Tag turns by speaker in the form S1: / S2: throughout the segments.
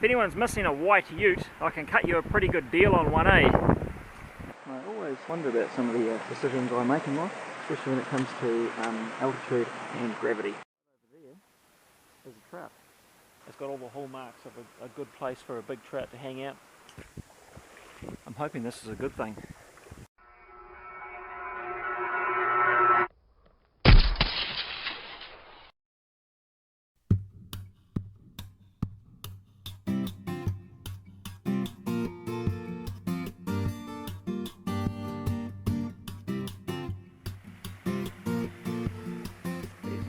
S1: If anyone's missing a white ute, I can cut you a pretty good deal on one, eh? I always wonder about some of the decisions I make in life, especially when it comes to altitude and gravity. Over there is a trout. It's got all the hallmarks of a good place for a big trout to hang out. I'm hoping this is a good thing.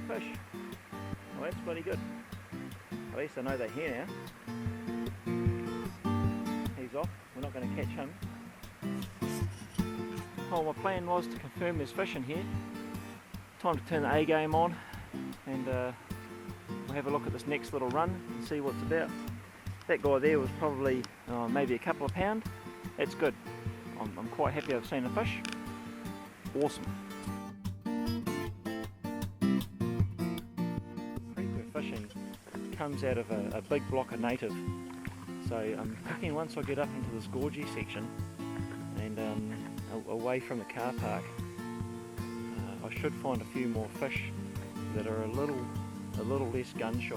S1: Fish. Well, that's bloody good. At least I know they're here now. He's off. We're not going to catch him. Oh, my plan was to confirm there's fish in here. Time to turn the A game on and we'll have a look at this next little run and see what's about. That guy there was probably maybe a couple of pound. That's good. I'm quite happy I've seen a fish. Awesome. Fishing comes out of a big block of native, so I'm thinking once I get up into this gorgey section and away from the car park, I should find a few more fish that are a little less gun shy.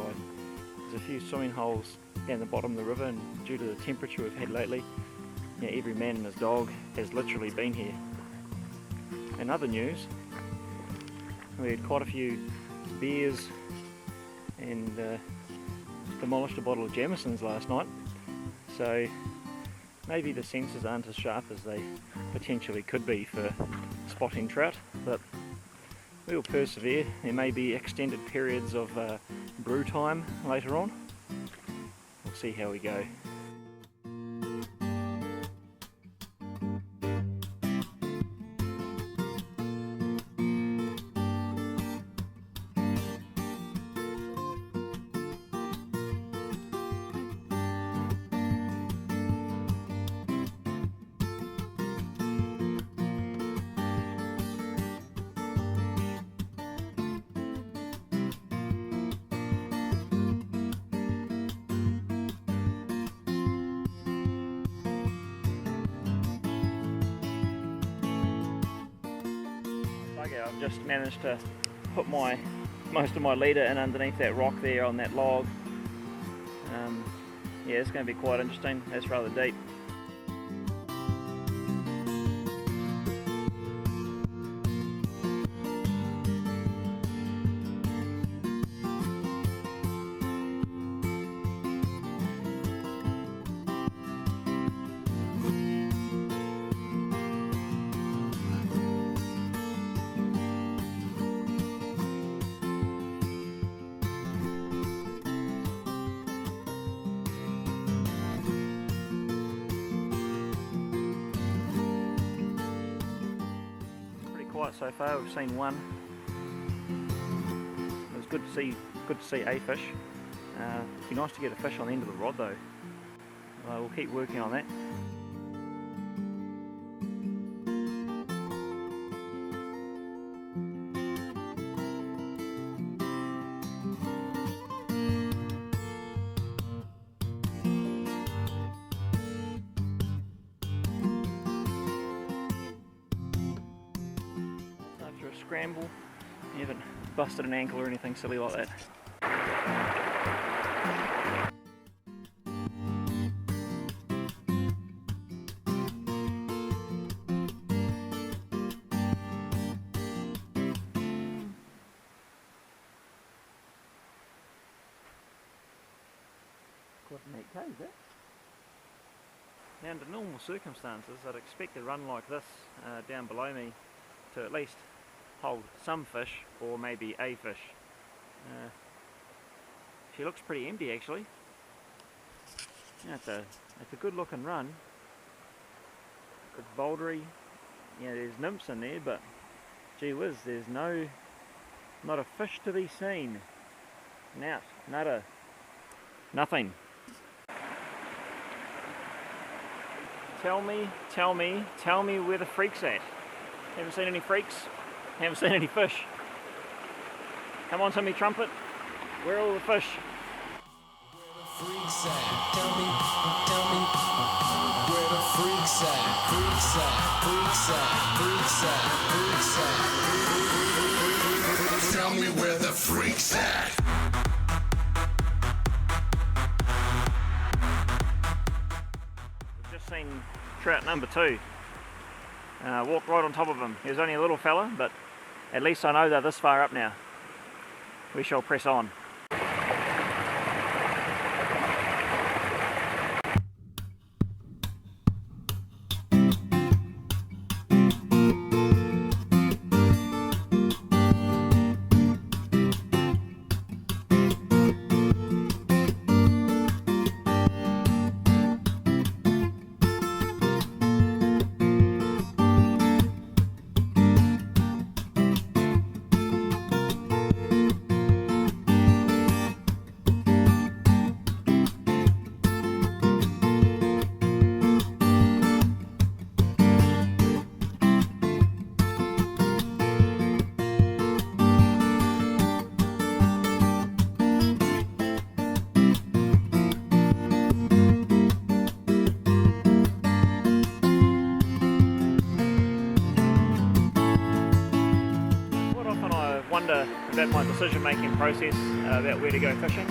S1: There's a few swimming holes down the bottom of the river, and due to the temperature we've had lately, yeah, every man and his dog has literally been here. In other news, we had quite a few bears and demolished a bottle of Jameson's last night, so maybe the senses aren't as sharp as they potentially could be for spotting trout, but we'll persevere. There may be extended periods of brew time later on. We'll see how we go. I've just managed to put most of my leader in underneath that rock there on that log. Yeah, it's going to be quite interesting. It's rather deep. So far we've seen one. It was good to see a fish. It'd be nice to get a fish on the end of the rod though. We'll keep working on that. Scramble. You haven't busted an ankle or anything silly like that. Quite a neat cave, eh? Now, under normal circumstances, I'd expect a run like this down below me to at least hold some fish, or maybe a fish. She looks pretty empty actually. Yeah, it's a good looking run. It's bouldery. Yeah, there's nymphs in there, but gee whiz, there's not a fish to be seen. Nada. Nothing. Tell me where the freak's at. Haven't seen any freaks. Haven't seen any fish. Come on, Timmy Trumpet. Where are all the fish?
S2: Freaks at? Tell me where the freaks at? Freaks at? Freaks at? Freaks at? Freaks at? Tell me where the freaks at?
S1: We've just seen trout number 2. Walked right on top of him. He was only a little fella, but at least I know they're this far up now. We shall press on. Wonder about my decision making process about where to go fishing.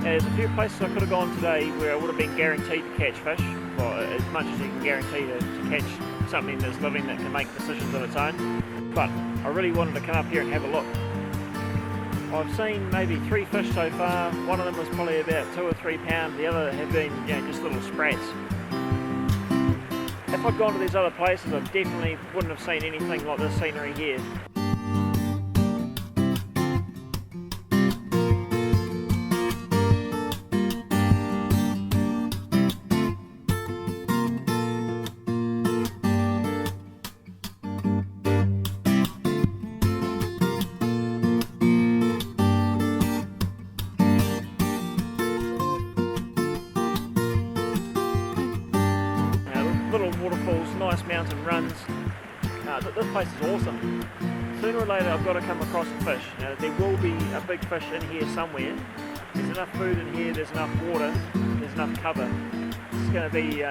S1: There's a few places I could have gone today where I would have been guaranteed to catch fish, well, as much as you can guarantee to catch something that's living that can make decisions of its own, but I really wanted to come up here and have a look. I've seen maybe 3 fish so far. One of them was probably about 2 or 3 pounds, the other have been just little sprats. If I'd gone to these other places, I definitely wouldn't have seen anything like this scenery here. Little waterfalls, nice mountain runs. This place is awesome. Sooner or later I've got to come across a fish. There will be a big fish in here somewhere. There's enough food in here, there's enough water, there's enough cover. It's going to be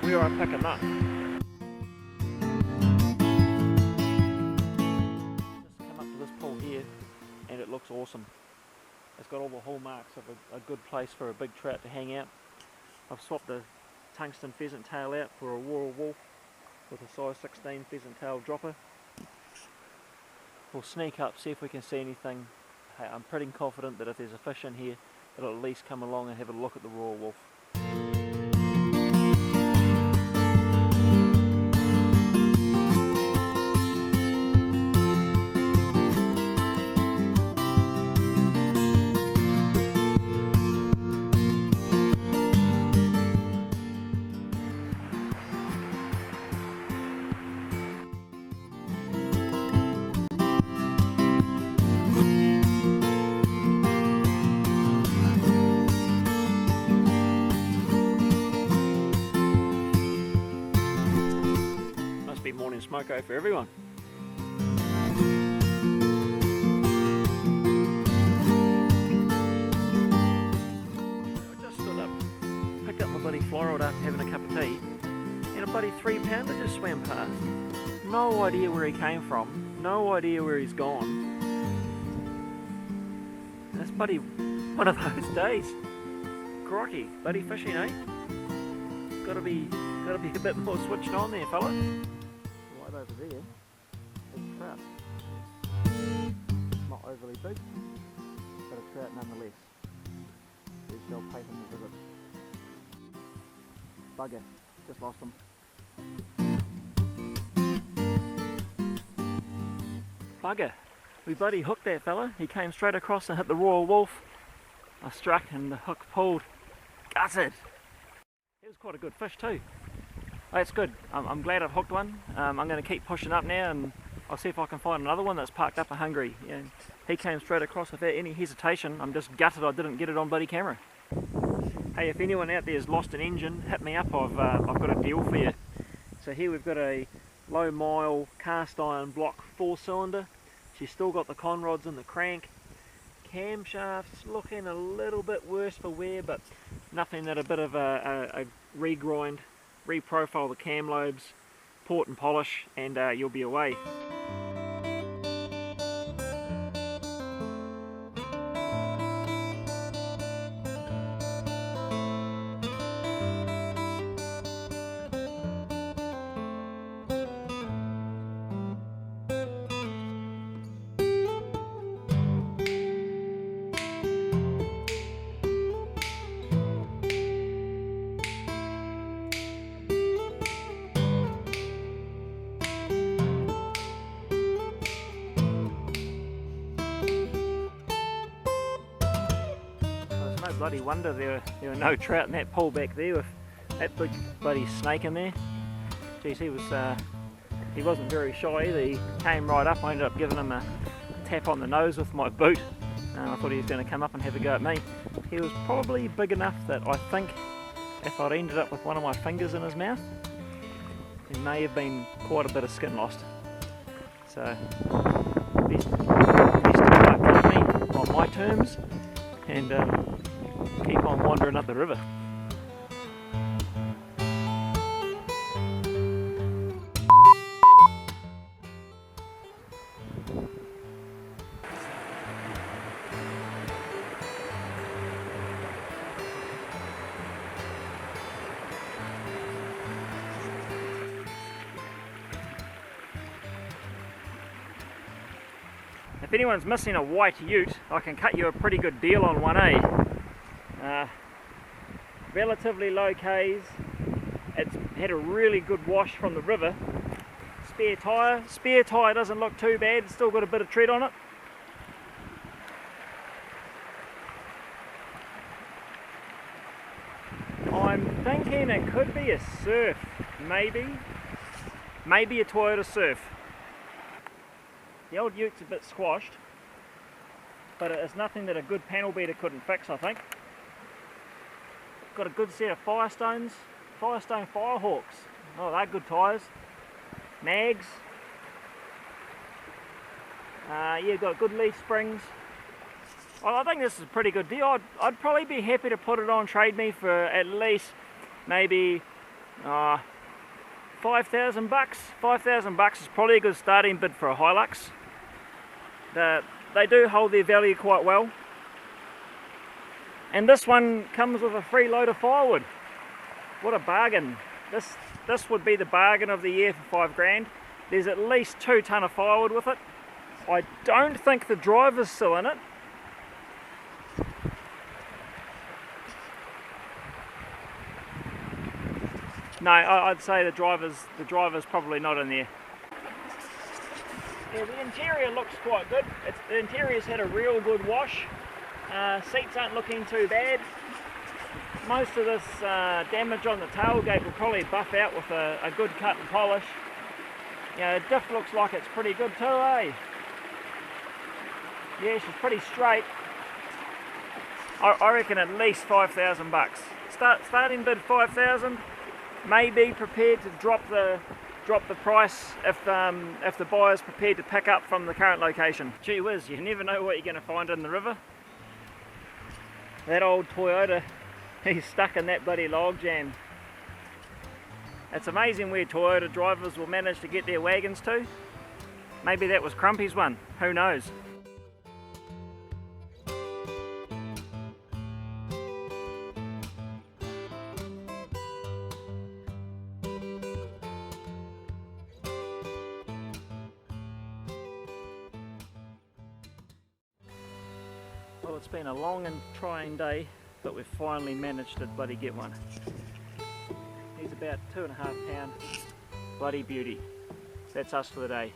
S1: where I pick them up. Just come up to this pool here and it looks awesome. It's got all the hallmarks of a good place for a big trout to hang out. I've swapped the tungsten pheasant tail out for a royal wolf with a size 16 pheasant tail dropper. We'll sneak up, see if we can see anything. Hey, I'm pretty confident that if there's a fish in here, it'll at least come along and have a look at the royal wolf. Morning smoko for everyone. I just stood up, picked up my buddy fly rod after having a cup of tea, and a buddy 3 pounder just swam past. No idea where he came from, no idea where he's gone. That's buddy one of those days. Crikey, bloody fishing, eh? Gotta be a bit more switched on there, fella. Over there, big trout. Not overly big, but a trout nonetheless. We shall pay him a visit. Bugger, just lost him. Bugger, we bloody hooked that fella. He came straight across and hit the royal wolf. I struck and the hook pulled. Gutted. It was quite a good fish too. That's good. I'm glad I've hooked one. I'm going to keep pushing up now and I'll see if I can find another one that's parked up and hungry. He came straight across without any hesitation. I'm just gutted I didn't get it on bloody camera. Hey, if anyone out there has lost an engine, hit me up. I've got a deal for you. So here we've got a low mile cast iron block 4-cylinder. She's still got the con rods in the crank. camshaft's looking a little bit worse for wear, but nothing that a bit of a regrind, reprofile the cam lobes, port and polish, and you'll be away. Bloody wonder there were no trout in that pool back there with that big bloody snake in there. Geez, he wasn't very shy either. He came right up. I ended up giving him a tap on the nose with my boot. I thought he was going to come up and have a go at me. He was probably big enough that I think if I'd ended up with one of my fingers in his mouth, there may have been quite a bit of skin lost. So best to keep me on my terms and keep on wandering up the river. If anyone's missing a white ute, I can cut you a pretty good deal on one, eh? Relatively low Ks, it's had a really good wash from the river. Spare tyre doesn't look too bad, it's still got a bit of tread on it. I'm thinking it could be a Surf, maybe a Toyota Surf. The old ute's a bit squashed, but it's nothing that a good panel beater couldn't fix, I think. Got a good set of Firestone Firehawks. Oh, they're good tyres. Mags. Yeah, got good leaf springs. Well, I think this is a pretty good deal. I'd probably be happy to put it on Trade Me for at least maybe $5,000. $5,000 is probably a good starting bid for a Hilux. They do hold their value quite well. And this one comes with a free load of firewood. What a bargain. This would be the bargain of the year for $5,000. There's at least 2 ton of firewood with it. I don't think the driver's still in it. No, I'd say the driver's probably not in there. Yeah, the interior looks quite good. The interior's had a real good wash. Seats aren't looking too bad. Most of this damage on the tailgate will probably buff out with a good cut and polish. Yeah, the diff looks like it's pretty good too, eh? Yeah, she's pretty straight. I reckon at least $5,000. Starting bid $5,000. May be prepared to drop the price if the buyer's prepared to pick up from the current location. Gee whiz, you never know what you're going to find in the river. That old Toyota, he's stuck in that bloody log jam. It's amazing where Toyota drivers will manage to get their wagons to. Maybe that was Crumpy's one, who knows. Well, it's been a long and trying day, but we've finally managed to bloody get one. He's about 2.5 pound, bloody beauty. That's us for the day.